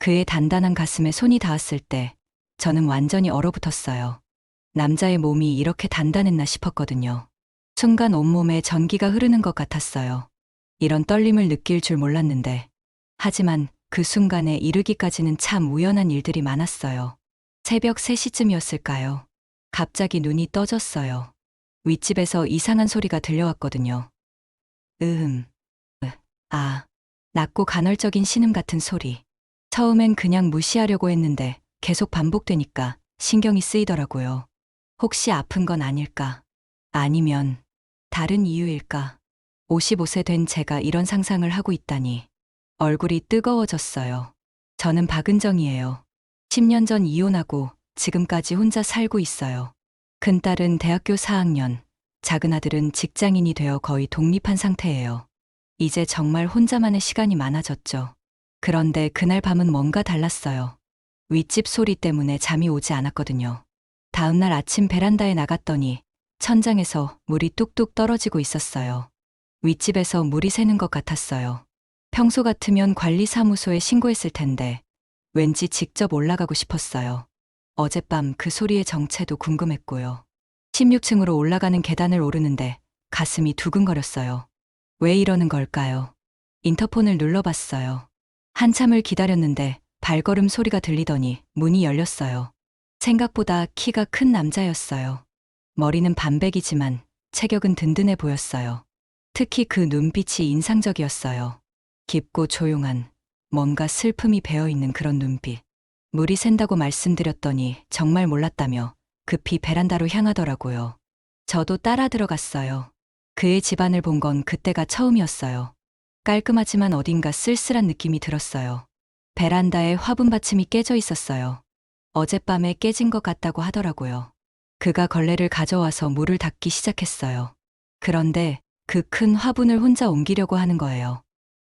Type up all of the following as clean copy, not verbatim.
그의 단단한 가슴에 손이 닿았을 때 저는 완전히 얼어붙었어요. 남자의 몸이 이렇게 단단했나 싶었거든요. 순간 온몸에 전기가 흐르는 것 같았어요. 이런 떨림을 느낄 줄 몰랐는데. 하지만 그 순간에 이르기까지는 참 우연한 일들이 많았어요. 새벽 3시쯤이었을까요? 갑자기 눈이 떠졌어요. 윗집에서 이상한 소리가 들려왔거든요. 으흠, 아, 낮고 간헐적인 신음 같은 소리. 처음엔 그냥 무시하려고 했는데 계속 반복되니까 신경이 쓰이더라고요. 혹시 아픈 건 아닐까? 아니면 다른 이유일까? 55세 된 제가 이런 상상을 하고 있다니. 얼굴이 뜨거워졌어요. 저는 박은정이에요. 10년 전 이혼하고 지금까지 혼자 살고 있어요. 큰딸은 대학교 4학년, 작은 아들은 직장인이 되어 거의 독립한 상태예요. 이제 정말 혼자만의 시간이 많아졌죠. 그런데 그날 밤은 뭔가 달랐어요. 윗집 소리 때문에 잠이 오지 않았거든요. 다음날 아침 베란다에 나갔더니 천장에서 물이 뚝뚝 떨어지고 있었어요. 윗집에서 물이 새는 것 같았어요. 평소 같으면 관리사무소에 신고했을 텐데 왠지 직접 올라가고 싶었어요. 어젯밤 그 소리의 정체도 궁금했고요. 16층으로 올라가는 계단을 오르는데 가슴이 두근거렸어요. 왜 이러는 걸까요? 인터폰을 눌러봤어요. 한참을 기다렸는데 발걸음 소리가 들리더니 문이 열렸어요. 생각보다 키가 큰 남자였어요. 머리는 반백이지만 체격은 든든해 보였어요. 특히 그 눈빛이 인상적이었어요. 깊고 조용한, 뭔가 슬픔이 배어있는 그런 눈빛. 물이 샌다고 말씀드렸더니 정말 몰랐다며 급히 베란다로 향하더라고요. 저도 따라 들어갔어요. 그의 집안을 본 건 그때가 처음이었어요. 깔끔하지만 어딘가 쓸쓸한 느낌이 들었어요. 베란다에 화분 받침이 깨져 있었어요. 어젯밤에 깨진 것 같다고 하더라고요. 그가 걸레를 가져와서 물을 닦기 시작했어요. 그런데 그 큰 화분을 혼자 옮기려고 하는 거예요.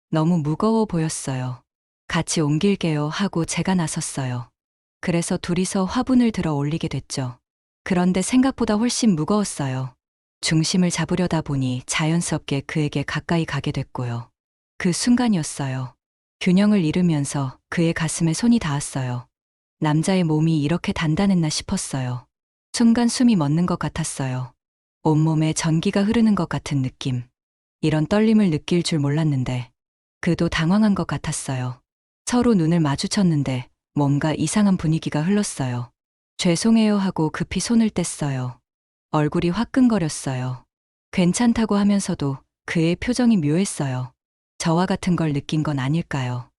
너무 무거워 보였어요. 같이 옮길게요 하고 제가 나섰어요. 그래서 둘이서 화분을 들어 올리게 됐죠. 그런데 생각보다 훨씬 무거웠어요. 중심을 잡으려다 보니 자연스럽게 그에게 가까이 가게 됐고요. 그 순간이었어요. 균형을 잃으면서 그의 가슴에 손이 닿았어요. 남자의 몸이 이렇게 단단했나 싶었어요. 순간 숨이 멎는 것 같았어요. 온몸에 전기가 흐르는 것 같은 느낌. 이런 떨림을 느낄 줄 몰랐는데 그도 당황한 것 같았어요. 서로 눈을 마주쳤는데 뭔가 이상한 분위기가 흘렀어요. 죄송해요 하고 급히 손을 뗐어요. 얼굴이 화끈거렸어요. 괜찮다고 하면서도 그의 표정이 묘했어요. 저와 같은 걸 느낀 건 아닐까요?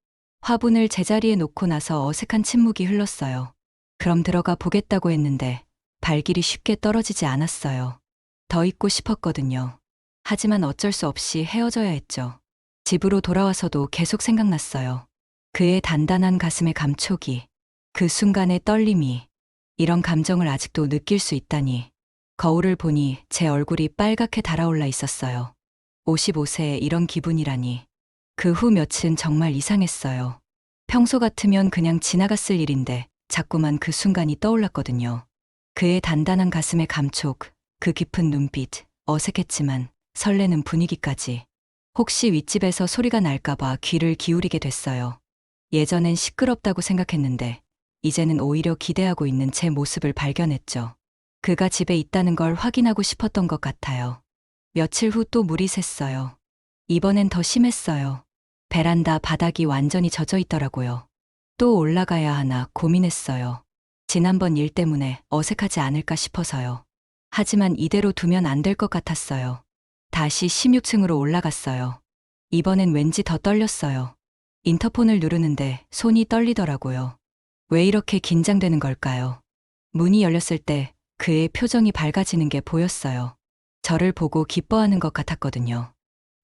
화분을 제자리에 놓고 나서 어색한 침묵이 흘렀어요. 그럼 들어가 보겠다고 했는데 발길이 쉽게 떨어지지 않았어요. 더 있고 싶었거든요. 하지만 어쩔 수 없이 헤어져야 했죠. 집으로 돌아와서도 계속 생각났어요. 그의 단단한 가슴의 감촉이, 그 순간의 떨림이, 이런 감정을 아직도 느낄 수 있다니. 거울을 보니 제 얼굴이 빨갛게 달아올라 있었어요. 55세에 이런 기분이라니. 그 후 며칠은 정말 이상했어요. 평소 같으면 그냥 지나갔을 일인데 자꾸만 그 순간이 떠올랐거든요. 그의 단단한 가슴의 감촉, 그 깊은 눈빛, 어색했지만 설레는 분위기까지. 혹시 윗집에서 소리가 날까봐 귀를 기울이게 됐어요. 예전엔 시끄럽다고 생각했는데 이제는 오히려 기대하고 있는 제 모습을 발견했죠. 그가 집에 있다는 걸 확인하고 싶었던 것 같아요. 며칠 후 또 물이 샜어요. 이번엔 더 심했어요. 베란다 바닥이 완전히 젖어 있더라고요. 또 올라가야 하나 고민했어요. 지난번 일 때문에 어색하지 않을까 싶어서요. 하지만 이대로 두면 안 될 것 같았어요. 다시 16층으로 올라갔어요. 이번엔 왠지 더 떨렸어요. 인터폰을 누르는데 손이 떨리더라고요. 왜 이렇게 긴장되는 걸까요? 문이 열렸을 때 그의 표정이 밝아지는 게 보였어요. 저를 보고 기뻐하는 것 같았거든요.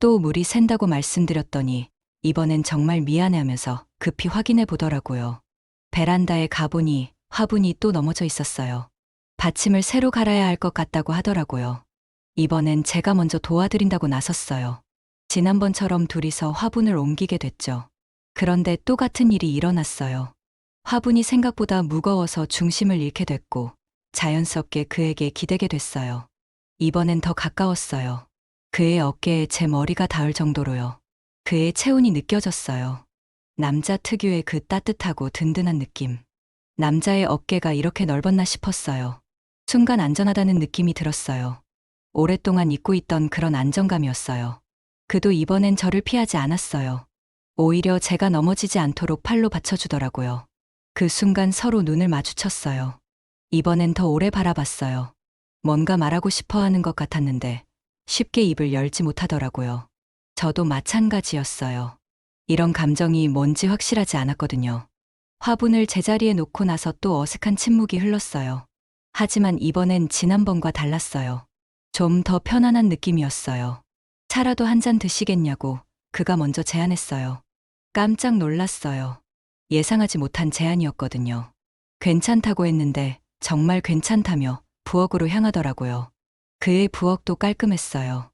또 물이 샌다고 말씀드렸더니 이번엔 정말 미안해하면서 급히 확인해 보더라고요. 베란다에 가보니 화분이 또 넘어져 있었어요. 받침을 새로 갈아야 할 것 같다고 하더라고요. 이번엔 제가 먼저 도와드린다고 나섰어요. 지난번처럼 둘이서 화분을 옮기게 됐죠. 그런데 또 같은 일이 일어났어요. 화분이 생각보다 무거워서 중심을 잃게 됐고 자연스럽게 그에게 기대게 됐어요. 이번엔 더 가까웠어요. 그의 어깨에 제 머리가 닿을 정도로요. 그의 체온이 느껴졌어요. 남자 특유의 그 따뜻하고 든든한 느낌. 남자의 어깨가 이렇게 넓었나 싶었어요. 순간 안전하다는 느낌이 들었어요. 오랫동안 잊고 있던 그런 안정감이었어요. 그도 이번엔 저를 피하지 않았어요. 오히려 제가 넘어지지 않도록 팔로 받쳐주더라고요. 그 순간 서로 눈을 마주쳤어요. 이번엔 더 오래 바라봤어요. 뭔가 말하고 싶어 하는 것 같았는데 쉽게 입을 열지 못하더라고요. 저도 마찬가지였어요. 이런 감정이 뭔지 확실하지 않았거든요. 화분을 제자리에 놓고 나서 또 어색한 침묵이 흘렀어요. 하지만 이번엔 지난번과 달랐어요. 좀 더 편안한 느낌이었어요. 차라도 한 잔 드시겠냐고 그가 먼저 제안했어요. 깜짝 놀랐어요. 예상하지 못한 제안이었거든요. 괜찮다고 했는데 정말 괜찮다며 부엌으로 향하더라고요. 그의 부엌도 깔끔했어요.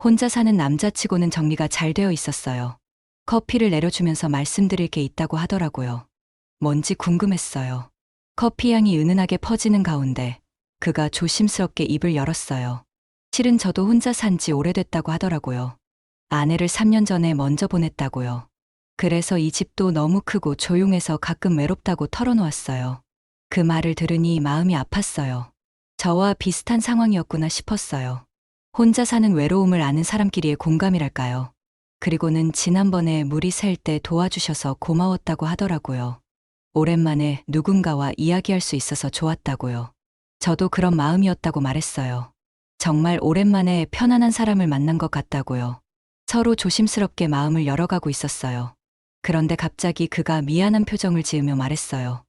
혼자 사는 남자치고는 정리가 잘 되어 있었어요. 커피를 내려주면서 말씀드릴 게 있다고 하더라고요. 뭔지 궁금했어요. 커피 향이 은은하게 퍼지는 가운데 그가 조심스럽게 입을 열었어요. 실은 저도 혼자 산지 오래됐다고 하더라고요. 아내를 3년 전에 먼저 보냈다고요. 그래서 이 집도 너무 크고 조용해서 가끔 외롭다고 털어놓았어요. 그 말을 들으니 마음이 아팠어요. 저와 비슷한 상황이었구나 싶었어요. 혼자 사는 외로움을 아는 사람끼리의 공감이랄까요. 그리고는 지난번에 물이 샐 때 도와주셔서 고마웠다고 하더라고요. 오랜만에 누군가와 이야기할 수 있어서 좋았다고요. 저도 그런 마음이었다고 말했어요. 정말 오랜만에 편안한 사람을 만난 것 같다고요. 서로 조심스럽게 마음을 열어가고 있었어요. 그런데 갑자기 그가 미안한 표정을 지으며 말했어요.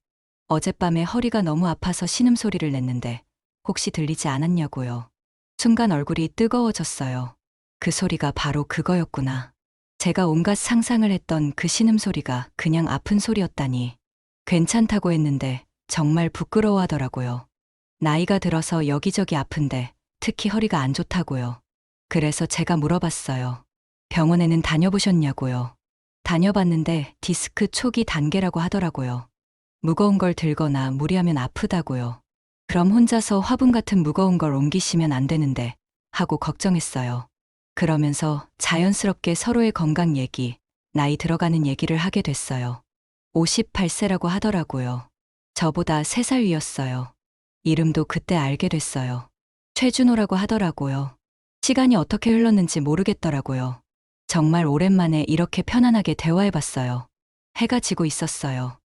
어젯밤에 허리가 너무 아파서 신음소리를 냈는데 혹시 들리지 않았냐고요. 순간 얼굴이 뜨거워졌어요. 그 소리가 바로 그거였구나. 제가 온갖 상상을 했던 그 신음소리가 그냥 아픈 소리였다니. 괜찮다고 했는데 정말 부끄러워하더라고요. 나이가 들어서 여기저기 아픈데 특히 허리가 안 좋다고요. 그래서 제가 물어봤어요. 병원에는 다녀보셨냐고요. 다녀봤는데 디스크 초기 단계라고 하더라고요. 무거운 걸 들거나 무리하면 아프다고요. 그럼 혼자서 화분 같은 무거운 걸 옮기시면 안 되는데 하고 걱정했어요. 그러면서 자연스럽게 서로의 건강 얘기, 나이 들어가는 얘기를 하게 됐어요. 58세라고 하더라고요. 저보다 3살 위였어요. 이름도 그때 알게 됐어요. 최준호라고 하더라고요. 시간이 어떻게 흘렀는지 모르겠더라고요. 정말 오랜만에 이렇게 편안하게 대화해봤어요. 해가 지고 있었어요.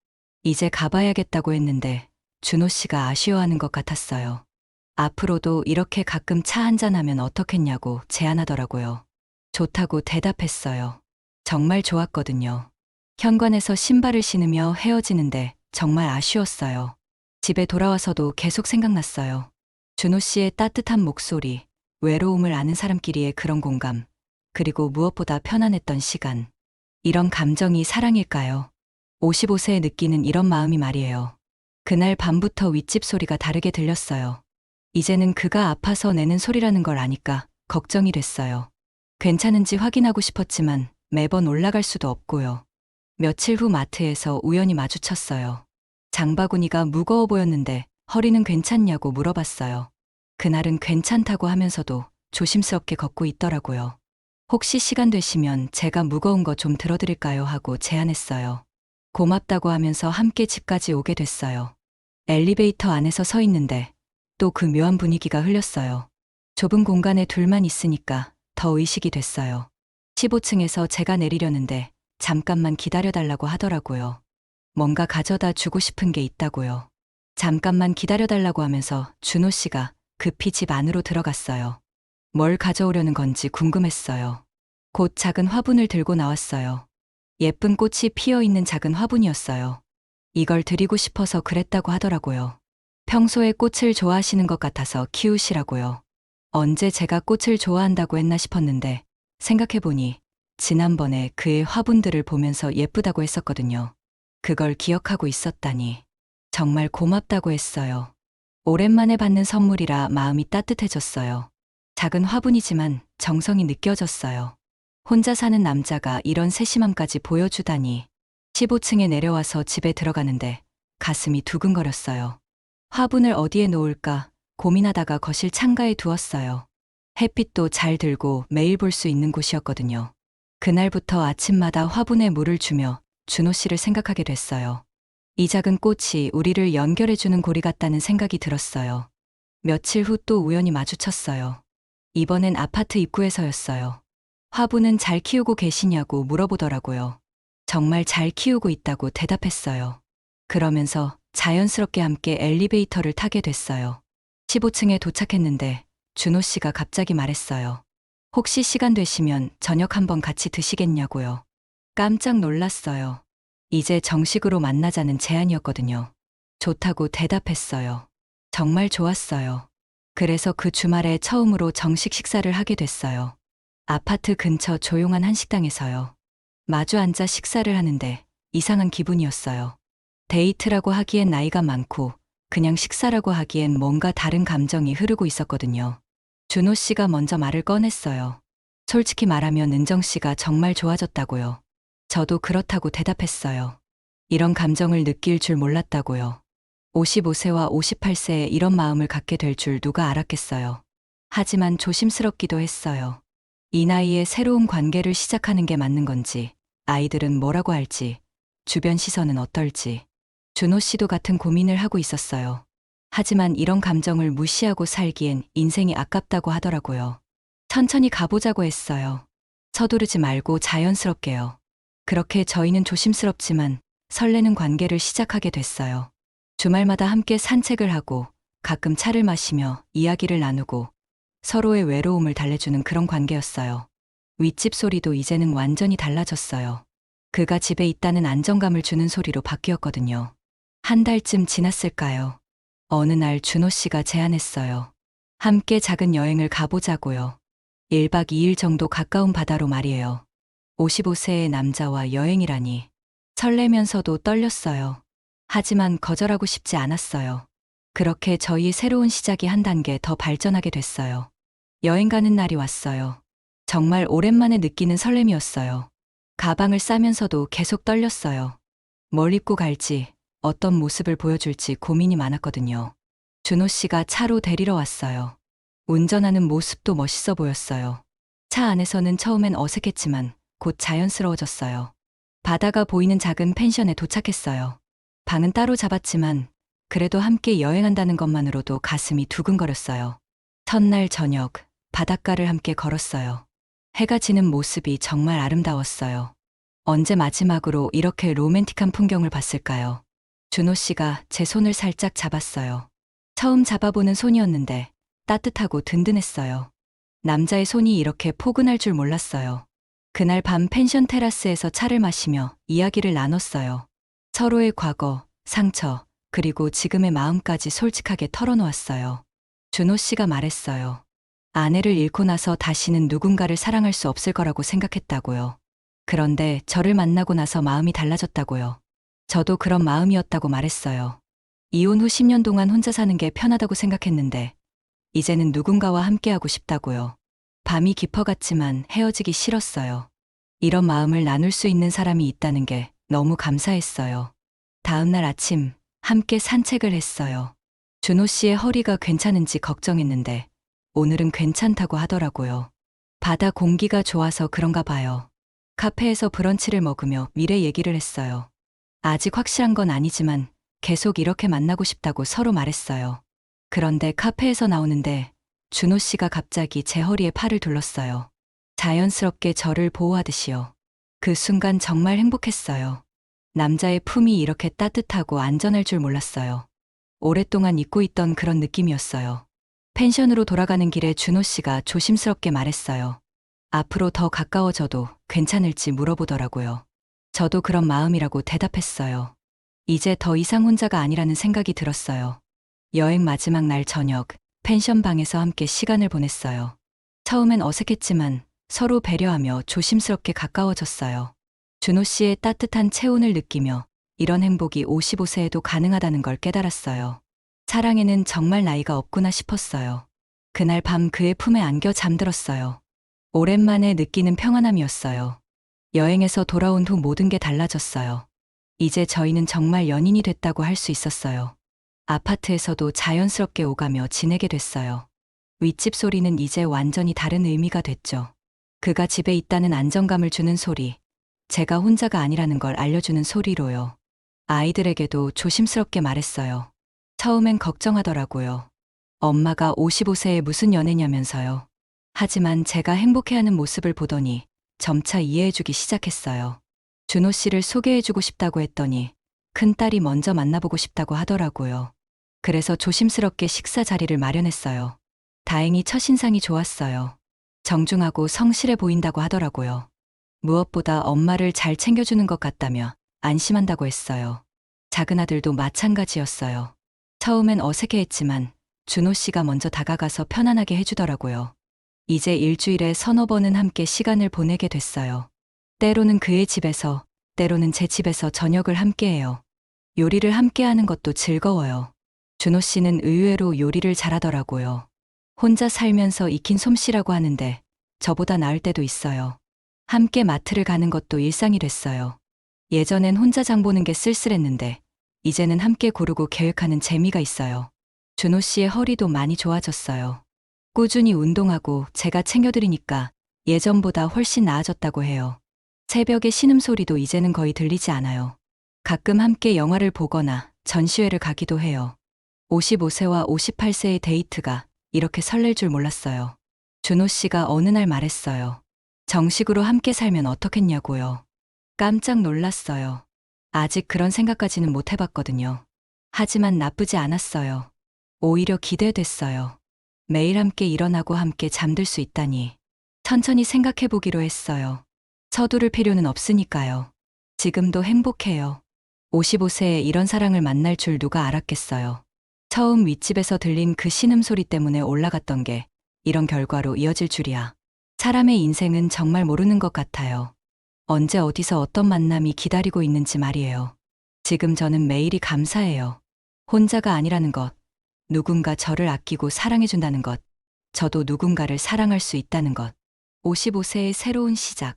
이제 가봐야겠다고 했는데 준호 씨가 아쉬워하는 것 같았어요. 앞으로도 이렇게 가끔 차 한잔하면 어떻겠냐고 제안하더라고요. 좋다고 대답했어요. 정말 좋았거든요. 현관에서 신발을 신으며 헤어지는데 정말 아쉬웠어요. 집에 돌아와서도 계속 생각났어요. 준호 씨의 따뜻한 목소리, 외로움을 아는 사람끼리의 그런 공감, 그리고 무엇보다 편안했던 시간. 이런 감정이 사랑일까요? 55세에 느끼는 이런 마음이 말이에요. 그날 밤부터 윗집 소리가 다르게 들렸어요. 이제는 그가 아파서 내는 소리라는 걸 아니까 걱정이 됐어요. 괜찮은지 확인하고 싶었지만 매번 올라갈 수도 없고요. 며칠 후 마트에서 우연히 마주쳤어요. 장바구니가 무거워 보였는데 허리는 괜찮냐고 물어봤어요. 그날은 괜찮다고 하면서도 조심스럽게 걷고 있더라고요. 혹시 시간 되시면 제가 무거운 거 좀 들어드릴까요? 하고 제안했어요. 고맙다고 하면서 함께 집까지 오게 됐어요. 엘리베이터 안에서 서 있는데 또 그 묘한 분위기가 흘렸어요. 좁은 공간에 둘만 있으니까 더 의식이 됐어요. 15층에서 제가 내리려는데 잠깐만 기다려달라고 하더라고요. 뭔가 가져다 주고 싶은 게 있다고요. 잠깐만 기다려달라고 하면서 준호 씨가 급히 집 안으로 들어갔어요. 뭘 가져오려는 건지 궁금했어요. 곧 작은 화분을 들고 나왔어요. 예쁜 꽃이 피어 있는 작은 화분이었어요. 이걸 드리고 싶어서 그랬다고 하더라고요. 평소에 꽃을 좋아하시는 것 같아서 키우시라고요. 언제 제가 꽃을 좋아한다고 했나 싶었는데 생각해보니 지난번에 그의 화분들을 보면서 예쁘다고 했었거든요. 그걸 기억하고 있었다니 정말 고맙다고 했어요. 오랜만에 받는 선물이라 마음이 따뜻해졌어요. 작은 화분이지만 정성이 느껴졌어요. 혼자 사는 남자가 이런 세심함까지 보여주다니. 15층에 내려와서 집에 들어가는데 가슴이 두근거렸어요. 화분을 어디에 놓을까 고민하다가 거실 창가에 두었어요. 햇빛도 잘 들고 매일 볼 수 있는 곳이었거든요. 그날부터 아침마다 화분에 물을 주며 준호 씨를 생각하게 됐어요. 이 작은 꽃이 우리를 연결해주는 고리 같다는 생각이 들었어요. 며칠 후 또 우연히 마주쳤어요. 이번엔 아파트 입구에서였어요. 화분은 잘 키우고 계시냐고 물어보더라고요. 정말 잘 키우고 있다고 대답했어요. 그러면서 자연스럽게 함께 엘리베이터를 타게 됐어요. 15층에 도착했는데 준호 씨가 갑자기 말했어요. 혹시 시간 되시면 저녁 한번 같이 드시겠냐고요. 깜짝 놀랐어요. 이제 정식으로 만나자는 제안이었거든요. 좋다고 대답했어요. 정말 좋았어요. 그래서 그 주말에 처음으로 정식 식사를 하게 됐어요. 아파트 근처 조용한 한식당에서요. 마주 앉아 식사를 하는데 이상한 기분이었어요. 데이트라고 하기엔 나이가 많고 그냥 식사라고 하기엔 뭔가 다른 감정이 흐르고 있었거든요. 준호 씨가 먼저 말을 꺼냈어요. 솔직히 말하면 은정 씨가 정말 좋아졌다고요. 저도 그렇다고 대답했어요. 이런 감정을 느낄 줄 몰랐다고요. 55세와 58세에 이런 마음을 갖게 될 줄 누가 알았겠어요. 하지만 조심스럽기도 했어요. 이 나이에 새로운 관계를 시작하는 게 맞는 건지, 아이들은 뭐라고 할지, 주변 시선은 어떨지. 준호 씨도 같은 고민을 하고 있었어요. 하지만 이런 감정을 무시하고 살기엔 인생이 아깝다고 하더라고요. 천천히 가보자고 했어요. 서두르지 말고 자연스럽게요. 그렇게 저희는 조심스럽지만 설레는 관계를 시작하게 됐어요. 주말마다 함께 산책을 하고 가끔 차를 마시며 이야기를 나누고 서로의 외로움을 달래주는 그런 관계였어요. 윗집 소리도 이제는 완전히 달라졌어요. 그가 집에 있다는 안정감을 주는 소리로 바뀌었거든요. 한 달쯤 지났을까요? 어느 날 준호 씨가 제안했어요. 함께 작은 여행을 가보자고요. 1박 2일 정도 가까운 바다로 말이에요. 55세의 남자와 여행이라니. 설레면서도 떨렸어요. 하지만 거절하고 싶지 않았어요. 그렇게 저희의 새로운 시작이 한 단계 더 발전하게 됐어요. 여행 가는 날이 왔어요. 정말 오랜만에 느끼는 설렘이었어요. 가방을 싸면서도 계속 떨렸어요. 뭘 입고 갈지, 어떤 모습을 보여줄지 고민이 많았거든요. 준호 씨가 차로 데리러 왔어요. 운전하는 모습도 멋있어 보였어요. 차 안에서는 처음엔 어색했지만 곧 자연스러워졌어요. 바다가 보이는 작은 펜션에 도착했어요. 방은 따로 잡았지만 그래도 함께 여행한다는 것만으로도 가슴이 두근거렸어요. 첫날 저녁, 바닷가를 함께 걸었어요. 해가 지는 모습이 정말 아름다웠어요. 언제 마지막으로 이렇게 로맨틱한 풍경을 봤을까요? 준호 씨가 제 손을 살짝 잡았어요. 처음 잡아보는 손이었는데 따뜻하고 든든했어요. 남자의 손이 이렇게 포근할 줄 몰랐어요. 그날 밤 펜션 테라스에서 차를 마시며 이야기를 나눴어요. 서로의 과거, 상처, 그리고 지금의 마음까지 솔직하게 털어놓았어요. 준호 씨가 말했어요. 아내를 잃고 나서 다시는 누군가를 사랑할 수 없을 거라고 생각했다고요. 그런데 저를 만나고 나서 마음이 달라졌다고요. 저도 그런 마음이었다고 말했어요. 이혼 후 10년 동안 혼자 사는 게 편하다고 생각했는데 이제는 누군가와 함께하고 싶다고요. 밤이 깊어갔지만 헤어지기 싫었어요. 이런 마음을 나눌 수 있는 사람이 있다는 게 너무 감사했어요. 다음 날 아침 함께 산책을 했어요. 준호 씨의 허리가 괜찮은지 걱정했는데 오늘은 괜찮다고 하더라고요. 바다 공기가 좋아서 그런가 봐요. 카페에서 브런치를 먹으며 미래 얘기를 했어요. 아직 확실한 건 아니지만 계속 이렇게 만나고 싶다고 서로 말했어요. 그런데 카페에서 나오는데 준호 씨가 갑자기 제 허리에 팔을 둘렀어요. 자연스럽게 저를 보호하듯이요. 그 순간 정말 행복했어요. 남자의 품이 이렇게 따뜻하고 안전할 줄 몰랐어요. 오랫동안 잊고 있던 그런 느낌이었어요. 펜션으로 돌아가는 길에 준호 씨가 조심스럽게 말했어요. 앞으로 더 가까워져도 괜찮을지 물어보더라고요. 저도 그런 마음이라고 대답했어요. 이제 더 이상 혼자가 아니라는 생각이 들었어요. 여행 마지막 날 저녁, 펜션 방에서 함께 시간을 보냈어요. 처음엔 어색했지만 서로 배려하며 조심스럽게 가까워졌어요. 준호 씨의 따뜻한 체온을 느끼며 이런 행복이 55세에도 가능하다는 걸 깨달았어요. 사랑에는 정말 나이가 없구나 싶었어요. 그날 밤 그의 품에 안겨 잠들었어요. 오랜만에 느끼는 평안함이었어요. 여행에서 돌아온 후 모든 게 달라졌어요. 이제 저희는 정말 연인이 됐다고 할 수 있었어요. 아파트에서도 자연스럽게 오가며 지내게 됐어요. 윗집 소리는 이제 완전히 다른 의미가 됐죠. 그가 집에 있다는 안정감을 주는 소리, 제가 혼자가 아니라는 걸 알려주는 소리로요. 아이들에게도 조심스럽게 말했어요. 처음엔 걱정하더라고요. 엄마가 55세에 무슨 연애냐면서요. 하지만 제가 행복해하는 모습을 보더니 점차 이해해주기 시작했어요. 준호 씨를 소개해주고 싶다고 했더니 큰딸이 먼저 만나보고 싶다고 하더라고요. 그래서 조심스럽게 식사 자리를 마련했어요. 다행히 첫인상이 좋았어요. 정중하고 성실해 보인다고 하더라고요. 무엇보다 엄마를 잘 챙겨주는 것 같다며 안심한다고 했어요. 작은 아들도 마찬가지였어요. 처음엔 어색해했지만 준호 씨가 먼저 다가가서 편안하게 해주더라고요. 이제 일주일에 서너 번은 함께 시간을 보내게 됐어요. 때로는 그의 집에서, 때로는 제 집에서 저녁을 함께해요. 요리를 함께하는 것도 즐거워요. 준호 씨는 의외로 요리를 잘하더라고요. 혼자 살면서 익힌 솜씨라고 하는데 저보다 나을 때도 있어요. 함께 마트를 가는 것도 일상이 됐어요. 예전엔 혼자 장 보는 게 쓸쓸했는데 이제는 함께 고르고 계획하는 재미가 있어요. 준호 씨의 허리도 많이 좋아졌어요. 꾸준히 운동하고 제가 챙겨드리니까 예전보다 훨씬 나아졌다고 해요. 새벽에 신음소리도 이제는 거의 들리지 않아요. 가끔 함께 영화를 보거나 전시회를 가기도 해요. 55세와 58세의 데이트가 이렇게 설렐 줄 몰랐어요. 준호 씨가 어느 날 말했어요. 정식으로 함께 살면 어떻겠냐고요. 깜짝 놀랐어요. 아직 그런 생각까지는 못 해봤거든요. 하지만 나쁘지 않았어요. 오히려 기대됐어요. 매일 함께 일어나고 함께 잠들 수 있다니. 천천히 생각해보기로 했어요. 서두를 필요는 없으니까요. 지금도 행복해요. 55세에 이런 사랑을 만날 줄 누가 알았겠어요. 처음 윗집에서 들린 그 신음소리 때문에 올라갔던 게 이런 결과로 이어질 줄이야. 사람의 인생은 정말 모르는 것 같아요. 언제 어디서 어떤 만남이 기다리고 있는지 말이에요. 지금 저는 매일이 감사해요. 혼자가 아니라는 것, 누군가 저를 아끼고 사랑해준다는 것, 저도 누군가를 사랑할 수 있다는 것. 55세의 새로운 시작.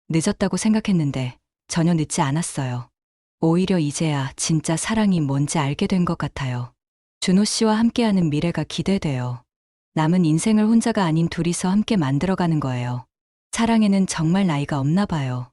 늦었다고 생각했는데 전혀 늦지 않았어요. 오히려 이제야 진짜 사랑이 뭔지 알게 된 것 같아요. 준호 씨와 함께하는 미래가 기대돼요. 남은 인생을 혼자가 아닌 둘이서 함께 만들어가는 거예요. 사랑에는 정말 나이가 없나 봐요.